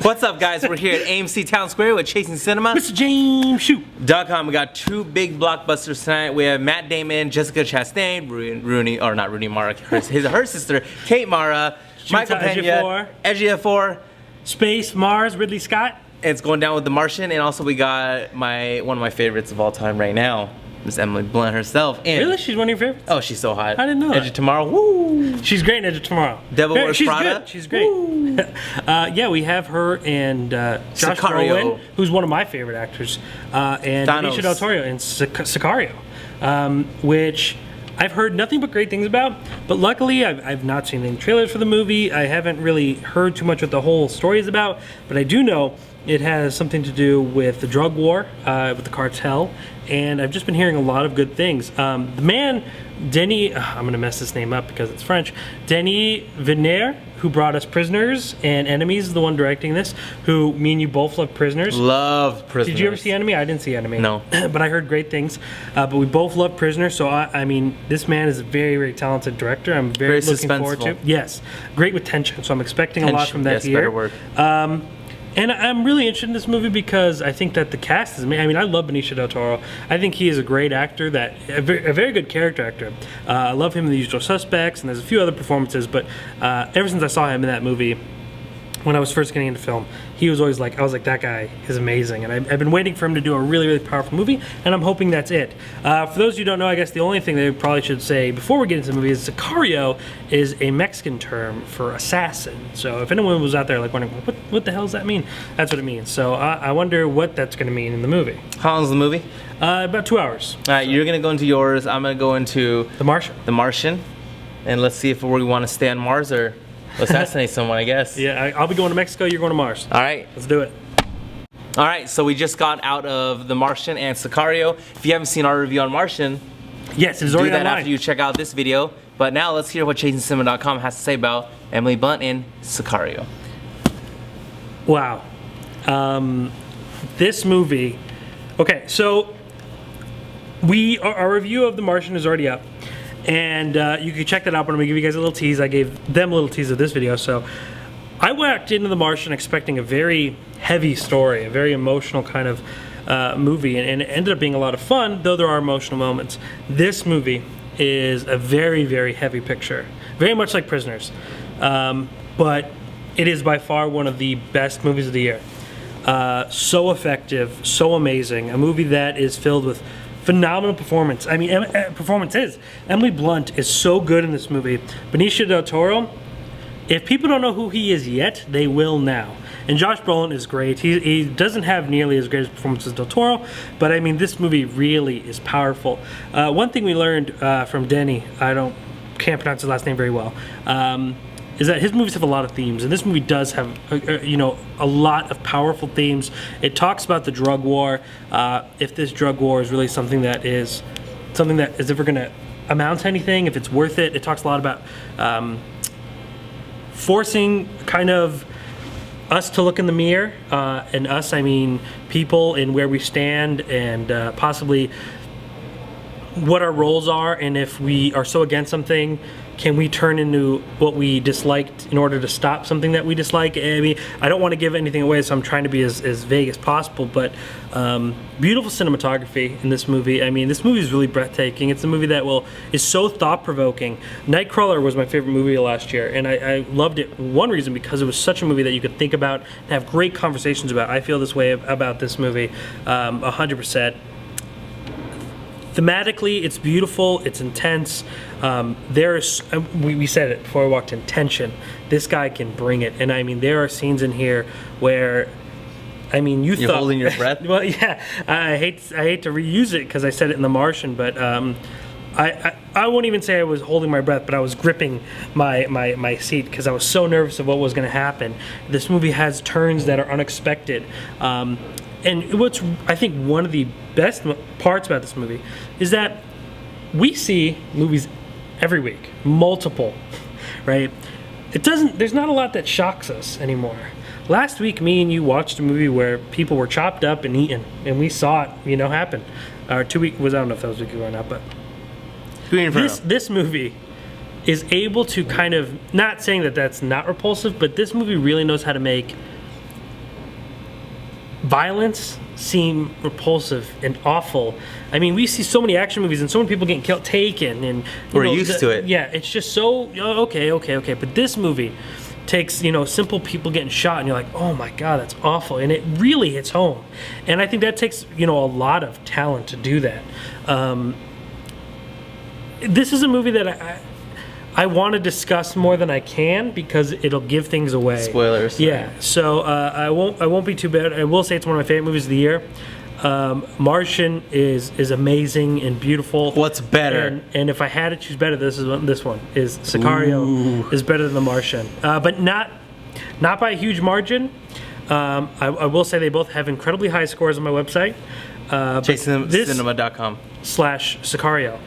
What's up, guys? We're here at AMC Town Square with Chasing Cinema. Mr. James Shoot.com. We got two big blockbusters tonight. We have Matt Damon, Jessica Chastain, not Rooney Mara, her sister, Kate Mara, Michael Pena, Ejiofor, Space, Mars, Ridley Scott. It's going down with The Martian, and also we got one of my favorites of all time right now, Miss Emily Blunt herself. And really? She's one of your favorites? Oh, she's so hot. I didn't know Edge of Tomorrow. Woo! She's great in Edge of Tomorrow. Devil Wears Prada. Good. She's great. Yeah, we have her and Josh Sicario, Brolin, who's one of my favorite actors, and Benicio del Toro in Sicario, which I've heard nothing but great things about. But luckily, I've not seen any trailers for the movie. I haven't really heard too much what the whole story is about. But I do know it has something to do with the drug war, with the cartel, and I've just been hearing a lot of good things. The man, Denis, I'm going to mess this name up because it's French, Denis Villeneuve, who brought us Prisoners and Enemies, is the one directing this, who me and you both love Prisoners. Love Prisoners. Did you ever see Enemy? I didn't see Enemy. No. But I heard great things. But we both love Prisoners, so I mean, this man is a very, very talented director. I'm very looking forward to it. Yes. Great with tension, so I'm expecting a lot from that here. Better word. And I'm really interested in this movie because I think that the cast is amazing. I mean, I love Benicio del Toro. I think he is a great actor, a very good character actor. I love him in The Usual Suspects, and there's a few other performances, but ever since I saw him in that movie, when I was first getting into film, I was like, that guy is amazing. And I've been waiting for him to do a really, really powerful movie, and I'm hoping that's it. For those who don't know, I guess the only thing they probably should say before we get into the movie is Sicario is a Mexican term for assassin. So if anyone was out there like wondering, what the hell does that mean? That's what it means. So I wonder what that's going to mean in the movie. How long is the movie? About 2 hours. All right, you're going to go into yours. I'm going to go into The Martian. The Martian. And let's see if we want to stay on Mars or assassinate someone, I guess. Yeah, I'll be going to Mexico, you're going to Mars. All right. Let's do it. All right, so we just got out of The Martian and Sicario. If you haven't seen our review on Martian, yes, it's already do that online. after you check out this video. But now let's hear what ChasingCinema.com has to say about Emily Blunt in Sicario. Wow. This movie... Okay, so our review of The Martian is already up. And you can check that out, but I'm going to give you guys a little tease. I gave them a little tease of this video. So I walked into The Martian expecting a very heavy story, a very emotional kind of movie, and it ended up being a lot of fun, though there are emotional moments. This movie is a very, very heavy picture, very much like Prisoners, but it is by far one of the best movies of the year. So effective, so amazing, a movie that is filled with phenomenal performance. I mean, performances. Emily Blunt is so good in this movie. Benicio del Toro, if people don't know who he is yet, they will now. And Josh Brolin is great. He doesn't have nearly as great a performance as Del Toro, but I mean, this movie really is powerful. One thing we learned from Denny, can't pronounce his last name very well, is that his movies have a lot of themes, and this movie does have a lot of powerful themes. It talks about the drug war, if this drug war is really something that is ever going to amount to anything, if it's worth it. It talks a lot about forcing kind of us to look in the mirror, and us, I mean people, and where we stand, and possibly what our roles are, and if we are so against something, can we turn into what we disliked in order to stop something that we dislike? I mean, I don't want to give anything away, so I'm trying to be as vague as possible, but beautiful cinematography in this movie. I mean, this movie is really breathtaking. It's a movie that is so thought-provoking. Nightcrawler was my favorite movie of last year, and I loved it. One reason, because it was such a movie that you could think about and have great conversations about. I feel this way about this movie 100%. Thematically, it's beautiful, it's intense. We said it before I walked in, tension. This guy can bring it. And I mean, there are scenes in here where, I mean, you're holding your breath? Well, yeah, I hate to reuse it because I said it in The Martian, but I won't even say I was holding my breath, but I was gripping my seat because I was so nervous of what was going to happen. This movie has turns that are unexpected. And what's, I think, one of the best parts about this movie is that we see movies every week, multiple, right? There's not a lot that shocks us anymore. Last week, me and you watched a movie where people were chopped up and eaten, and we saw it, happen. Or 2 weeks, I don't know if that was a week ago or not, but this movie is able to kind of, not saying that that's not repulsive, but this movie really knows how to make violence seem repulsive and awful. I mean, we see so many action movies and so many people getting killed, taken, and we're used to it. Yeah, it's just so okay. But this movie takes simple people getting shot, and you're like, oh my god, that's awful, and it really hits home. And I think that takes a lot of talent to do that. This is a movie that I want to discuss more than I can because it'll give things away. Spoilers. Yeah. So I won't be too bad. I will say it's one of my favorite movies of the year. Martian is amazing and beautiful. What's better? And if I had to choose better, this one is Sicario is better than The Martian, but not by a huge margin. I will say they both have incredibly high scores on my website. ChaseCinema.com/Sicario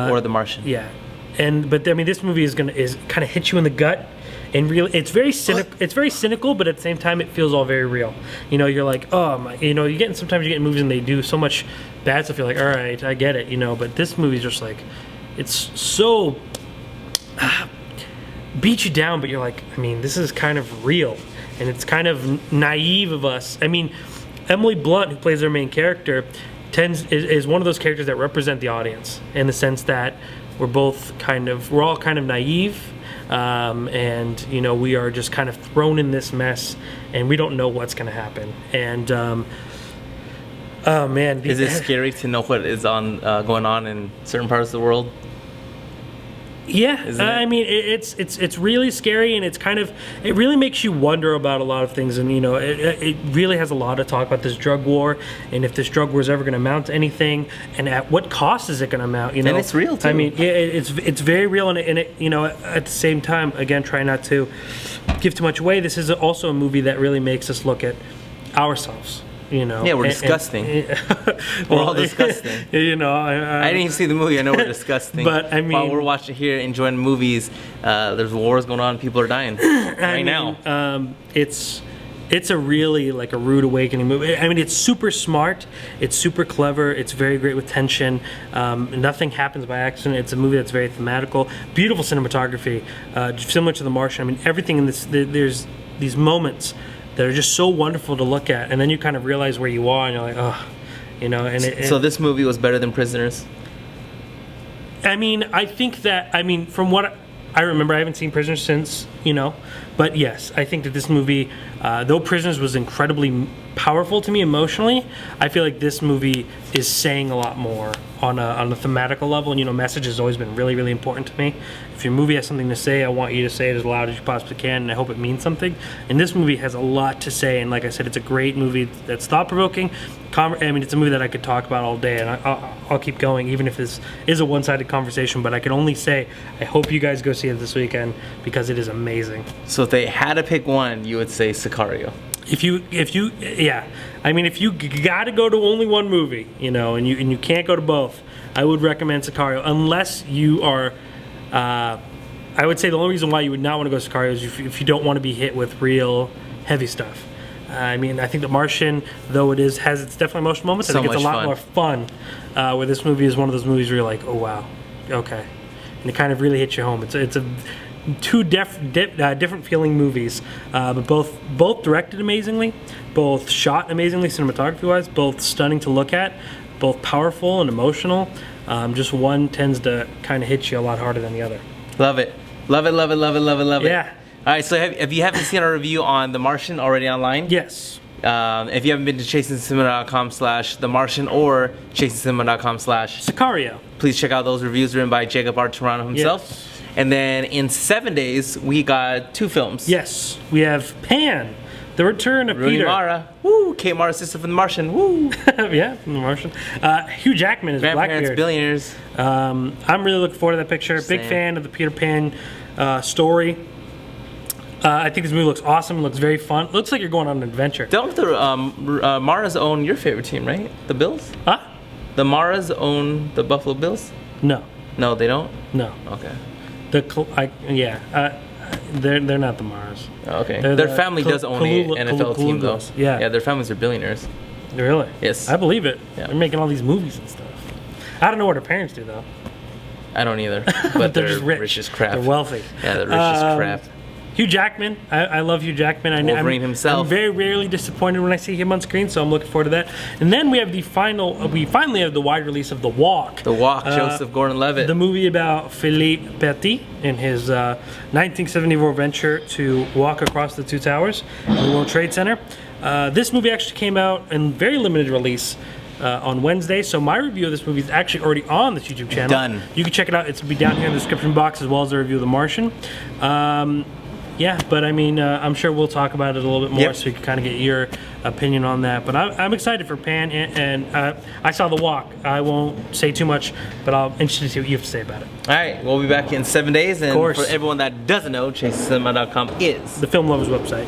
or The Martian. Yeah. But I mean, this movie is kind of hit you in the gut, and really, it's very cynical. It's very cynical, but at the same time, it feels all very real. You're like, oh my, sometimes you get in movies and they do so much bad stuff. You're like, all right, I get it, But this movie's just like, it's so beat you down, but you're like, I mean, this is kind of real, and it's kind of naive of us. I mean, Emily Blunt, who plays our main character, is one of those characters that represent the audience in the sense that we're all kind of naive, and we are just kind of thrown in this mess, and we don't know what's going to happen. And oh man, is it scary to know what is going on in certain parts of the world? Yeah, I mean, it's really scary, and it really makes you wonder about a lot of things, and it really has a lot to talk about this drug war, and if this drug war is ever going to amount to anything, and at what cost is it going to amount? And it's real too. I mean, it's very real, and it at the same time, again, try not to give too much away. This is also a movie that really makes us look at ourselves. Yeah, we're disgusting. We're all disgusting. I didn't even see the movie. I know we're disgusting. But I mean, while we're watching here, enjoying movies, there's wars going on. People are dying now. It's a really like a rude awakening movie. I mean, it's super smart. It's super clever. It's very great with tension. Nothing happens by accident. It's a movie that's very thematical. Beautiful cinematography, similar to The Martian. I mean, everything in this. There's these moments that are just so wonderful to look at, and then you kind of realize where you are, and you're like, oh, So this movie was better than Prisoners? I mean, I think that, from what I remember, I haven't seen Prisoners since, but yes, I think that this movie, though Prisoners was incredibly powerful to me emotionally, I feel like this movie is saying a lot more on a thematical level, and message has always been really, really important to me. If your movie has something to say, I want you to say it as loud as you possibly can, and I hope it means something. And this movie has a lot to say, and like I said, it's a great movie that's thought-provoking. It's a movie that I could talk about all day, and I'll keep going, even if this is a one-sided conversation, but I can only say, I hope you guys go see it this weekend, because it is amazing. So if they had to pick one, you would say Sicario. If you gotta go to only one movie, and you can't go to both, I would recommend Sicario, unless you are. I would say the only reason why you would not want to go to Sicario is if you don't want to be hit with real heavy stuff. I think The Martian, though has its definitely emotional moments, I think it's a lot more fun. Where this movie is one of those movies where you're like, oh wow, okay, and it kind of really hits you home. It's a two different feeling movies, but both directed amazingly, both shot amazingly cinematography wise, both stunning to look at, both powerful and emotional. Just one tends to kind of hit you a lot harder than the other. Love it. Yeah. All right, so if you haven't seen our review on The Martian already online, yes. If you haven't been to ChaseCinema.com/The Martian or ChaseCinema.com/Sicario, please check out those reviews written by Jacob R. Toronto himself. Yes. And then in 7 days, we got 2 films. Yes, we have Pan, The Return of Rooney Peter. Mara. Woo! Kate Mara's sister from The Martian. Woo! Yeah, from The Martian. Hugh Jackman is Blackbeard. Billionaires. I'm really looking forward to that picture. Same. Big fan of the Peter Pan story. I think this movie looks awesome. It looks very fun. Looks like you're going on an adventure. Don't the Maras own your favorite team, right? The Bills? Huh? The Maras own the Buffalo Bills? No. No, they don't? No. Okay. They're not the Mars. Okay. They're their family does own an NFL team, though. Yeah. Yeah, their families are billionaires. Really? Yes. I believe it. Yeah. They're making all these movies and stuff. I don't know what their parents do, though. I don't either. But they're just rich as crap. They're wealthy. Yeah, they're rich as crap. Hugh Jackman. I love Hugh Jackman. Wolverine himself. I'm very rarely disappointed when I see him on screen, so I'm looking forward to that. And then we have we finally have the wide release of The Walk. The Walk, Joseph Gordon-Levitt. The movie about Philippe Petit in his 1974 venture to walk across the two towers in the World Trade Center. This movie actually came out in very limited release on Wednesday, so my review of this movie is actually already on this YouTube channel. Done. You can check it out. It's be down here in the description box, as well as the review of The Martian. Yeah, but I mean, I'm sure we'll talk about it a little bit more, so you can kind of get your opinion on that. But I'm excited for Pan, and I saw The Walk. I won't say too much, but I'm interested to see what you have to say about it. All right, we'll be back in 7 days. And Of course. for everyone that doesn't know, ChaseCinema.com is The Film Lovers website.